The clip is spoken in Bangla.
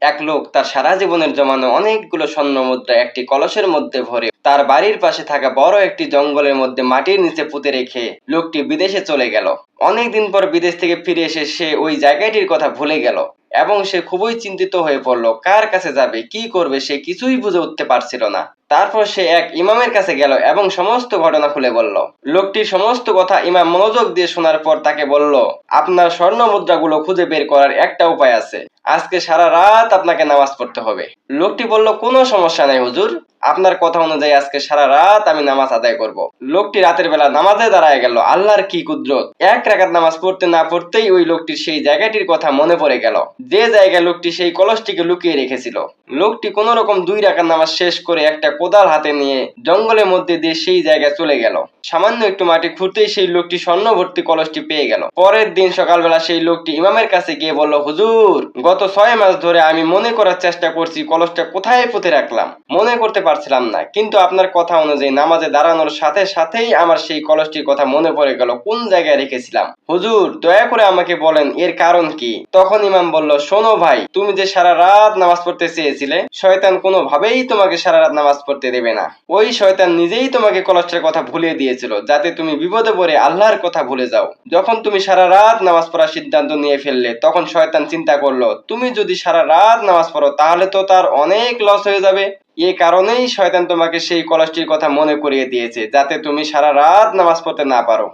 এক লোক তার সারা জীবনের জমানো অনেকগুলো স্বর্ণ মুদ্রা একটি কলসের মধ্যে ভরে তার বাড়ির পাশে থাকা বড় একটি জঙ্গলের মধ্যে মাটির নিচে পুঁতে রেখে লোকটি বিদেশে চলে গেল। অনেকদিন পর বিদেশ থেকে ফিরে এসে সে ওই জায়গাটির কথা ভুলে গেল এবং সে খুবই চিন্তিত হয়ে পড়ল। কার কাছে যাবে, কি করবে, সে কিছুই বুঝে উঠতে পারছিল না। তারপর সে এক ইমামের কাছে গেল এবং সমস্ত ঘটনা খুলে বলল। লোকটির সমস্ত কথা ইমাম মনোযোগ দিয়ে শোনার পর তাকে বলল, আপনার স্বর্ণ মুদ্রাগুলো খুঁজে বের করার একটা উপায় আছে। আজকে সারা রাত আপনাকে নামাজ পড়তে হবে। লোকটি বলল, কোনো সমস্যা নেই হুজুর, আপনার কথা অনুযায়ী আজকে সারা রাত আমি নামাজ আদায় করব। লোকটি রাতের বেলা নামাজে দাঁড়ায় গেল। আল্লাহর কি কুদরত! এক রাকাত নামাজ পড়তে না পড়তেই ওই লোকটির সেই জায়গাটির কথা মনে পড়ে গেল, যে জায়গায় লোকটি সেই কলসটিকে লুকিয়ে রেখেছিল। লোকটি কোন রকম 2 রাকাত নামাজ শেষ করে একটা কোদাল হাতে নিয়ে জঙ্গলের মধ্যে দিয়ে সেই জায়গায় চলে গেল। সামান্য একটু মাটি খুঁড়তেই সেই লোকটি স্বর্ণ ভর্তি কলসটি পেয়ে গেল। পরের দিন সকালবেলা সেই লোকটি ইমামের কাছে গিয়ে বলল, হুজুর, গত 6 মাস ধরে আমি মনে করার চেষ্টা করছি কলসটা কোথায় পুঁতে রাখলাম, মনে করতে পারছিলাম না, কিন্তু আপনার কথা অনুযায়ী নামাজে দাঁড়ানোর সাথে সাথেই আমার সেই কলসটির কথা মনে পড়ে গেল কোন জায়গায় রেখেছিলাম। হুজুর, দয়া করে আমাকে বলেন এর কারণ কি? তখন ইমাম বলল, শোনো ভাই, তুমি যে সারা রাত নামাজ পড়তে চেয়েছিলে, শয়তান কোনোভাবেই তোমাকে সারা রাত নামাজ পড়তে দেবে না। ওই শয়তান নিজেই তোমাকে কলসটার কথা ভুলিয়ে দিয়েছিল যাতে তুমি বিপদে পড়ে আল্লাহর কথা ভুলে যাও। যখন তুমি সারা রাত নামাজ পড়ার সিদ্ধান্ত নিয়ে ফেললে, তখন শয়তান চিন্তা করলো তুমি যদি সারা রাত নামাজ পড়ো তাহলে তো তার অনেক লস হয়ে যাবে। এই কারণেই শয়তান তোমাকে সেই কলসটির কথা মনে করিয়ে দিয়েছে যাতে তুমি সারা রাত নামাজ পড়তে না পারো।